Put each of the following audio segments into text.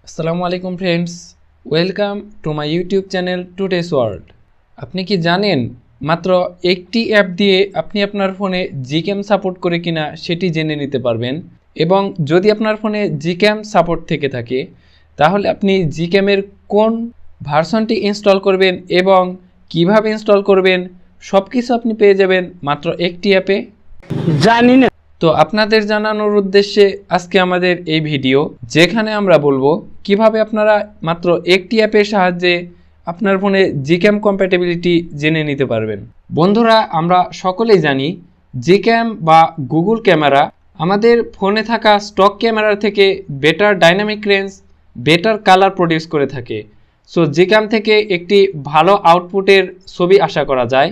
আসসালামু আলাইকুম friends, welcome to my YouTube channel today's world. আপনি কি জানেন মাত্র একটি অ্যাপ দিয়ে আপনি আপনার ফোনে জিক্যাম সাপোর্ট করে কিনা সেটি জেনে নিতে পারবেন। এবং যদি আপনার ফোনে জিক্যাম সাপোর্ট থেকে থাকে তাহলে আপনি জিক্যামের কোন ভার্সনটি ইনস্টল করবেন এবং কিভাবে ইনস্টল করবেন সব কিছু আপনি পেয়ে যাবেন মাত্র একটি অ্যাপে। জানি না। তো আপনাদের জানানোর উদ্দেশ্যে আজকে আমাদের এই ভিডিও, যেখানে আমরা বলবো কিভাবে আপনারা মাত্র একটি অ্যাপের সাহায্যে আপনার ফোনে জিক্যাম কম্প্যাটিবিলিটি জেনে নিতে পারবেন। বন্ধুরা, আমরা সকলেই জানি জিক্যাম বা গুগল ক্যামেরা আমাদের ফোনে থাকা স্টক ক্যামেরার থেকে better dynamic range, better colour produce করে থাকে। সো জিক্যাম থেকে একটি ভালো আউটপুটের ছবি আশা করা যায়,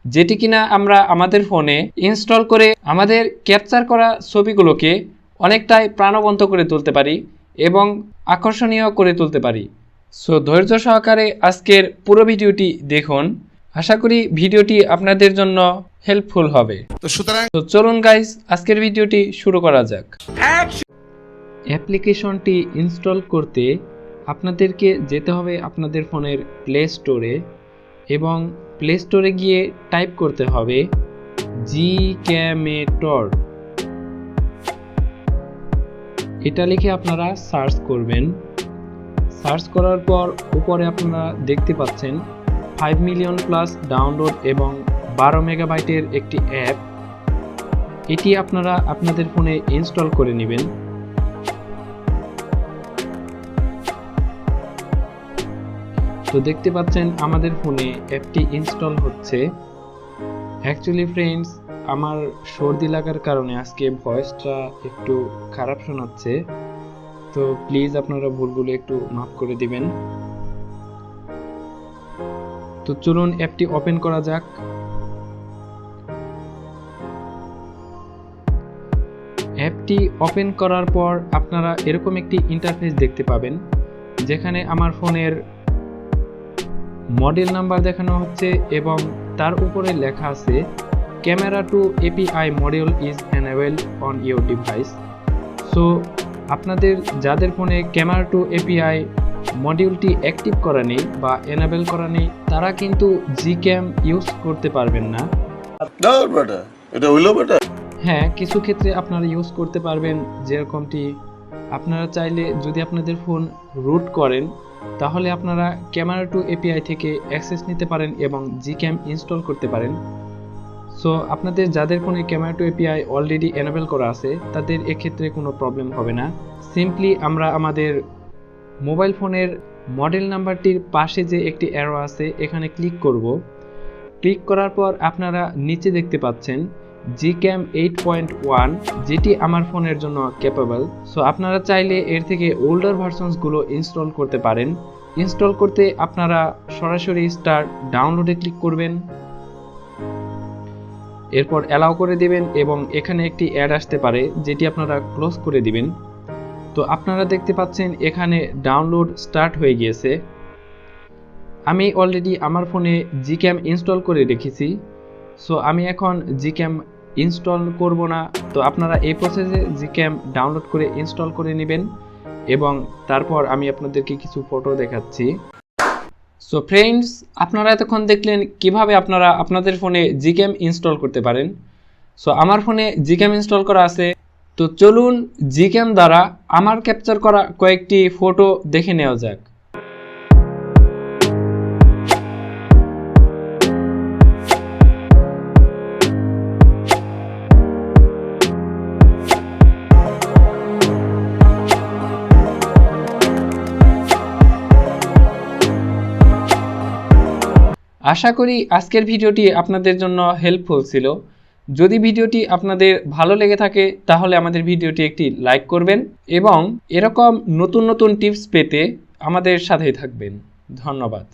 যেটি কিনা আমরা আমাদের ফোনে ইনস্টল করে আমাদের ক্যাপচার করা ছবিগুলোকে অনেকটাই প্রাণবন্ত করে তুলতে পারি এবং আকর্ষণীয় করে তুলতে পারি। সো ধৈর্য সহকারে আজকের পুরো ভিডিওটি দেখুন। আশা করি ভিডিওটি আপনাদের জন্য হেল্পফুল হবে। তো চলুন গাইস, আজকের ভিডিওটি শুরু করা যাক। অ্যাপ্লিকেশনটি ইনস্টল করতে আপনাদেরকে যেতে হবে আপনাদের ফোনের প্লে স্টোরে এবং প্লে স্টোরে গিয়ে টাইপ করতে হবে Gcam2Api। এটা লিখে আপনারা সার্চ করবেন। সার্চ করার পর উপরে আপনারা দেখতে পাচ্ছেন 5 মিলিয়ন প্লাস ডাউনলোড এবং 12 মেগাবাইটের একটি অ্যাপ। এটি আপনারা আপনাদের ফোনে ইনস্টল করে নেবেন। তো দেখতে পাচ্ছেন আমাদের ফোনে অ্যাপটি ইনস্টল হচ্ছে। অ্যাকচুয়ালি ফ্রেন্ডস, আমার সর্দি লাগার কারণে আজকে ভয়েসটা একটু খারাপ শোনাচ্ছে, তো প্লিজ আপনারা ভুলগুলো একটু মাফ করে দিবেন। তো চলুন অ্যাপটি ওপেন করা যাক। অ্যাপটি ওপেন করার পর আপনারা এরকম একটি ইন্টারফেস দেখতে পাবেন, যেখানে আমার ফোনের মডেল নাম্বার দেখানো হচ্ছে এবং তার উপরে লেখা আছে Camera2Api module is enabled on your device. So আপনাদের যাদের ফোনে Camera2Api মডিউলটি অ্যাক্টিভ করা নেই বা এনেবল করা নেই, তারা কিন্তু জিক্যাম ইউজ করতে পারবেন না। হ্যাঁ, কিছু ক্ষেত্রে আপনারা ইউজ করতে পারবেন, যেরকমটি আপনারা চাইলে যদি আপনাদের ফোন রুট করেন তাহলে আপনারা Camera2Api থেকে অ্যাক্সেস নিতে পারেন এবং জিক্যাম ইনস্টল করতে পারেন। সো আপনাদের যাদের ফোনে Camera2Api অলরেডি এনেবল করা আছে তাদের এক্ষেত্রে কোনো প্রবলেম হবে না। সিম্পলি আমরা আমাদের মোবাইল ফোনের মডেল নাম্বারটির পাশে যে একটি অ্যারো আছে এখানে ক্লিক করব। ক্লিক করার পর আপনারা নিচে দেখতে পাচ্ছেন Gcam 8.1, যেটি আমার ফোনের জন্য ক্যাপেবল। সো আপনারা চাইলে এর থেকে ওল্ডার ভার্সনসগুলো ইনস্টল করতে পারেন। ইনস্টল করতে আপনারা সরাসরি স্টার্ট ডাউনলোডে ক্লিক করবেন, এরপর অ্যালাউ করে দিবেন এবং এখানে একটি অ্যাড আসতে পারে যেটি আপনারা ক্লোজ করে দিবেন। তো আপনারা দেখতে পাচ্ছেন এখানে ডাউনলোড স্টার্ট হয়ে গিয়েছে। আমি অলরেডি আমার ফোনে জিক্যাম ইনস্টল করে রেখেছি। সো আমি এখন জিক্যাম ইনস্টল করব না। তো আপনারা এই প্রসেসে জিক্যাম ডাউনলোড করে ইনস্টল করে নেবেন এবং তারপর আমি আপনাদেরকে কিছু ফটো দেখাচ্ছি। সো ফ্রেন্ডস, আপনারা এতক্ষণ দেখলেন কিভাবে আপনারা আপনাদের ফোনে জিক্যাম ইনস্টল করতে পারেন। সো আমার ফোনে জিক্যাম ইনস্টল করা আছে। তো চলুন জিক্যাম দ্বারা আমার ক্যাপচার করা কয়েকটি ফটো দেখে নেওয়া যাক। আশা করি আজকের ভিডিওটি আপনাদের জন্য হেল্পফুল ছিল। যদি ভিডিওটি আপনাদের ভালো লেগে থাকে তাহলে আমাদের ভিডিওটি একটি লাইক করবেন এবং এরকম নতুন নতুন টিপস পেতে আমাদের সাথেই থাকবেন। ধন্যবাদ।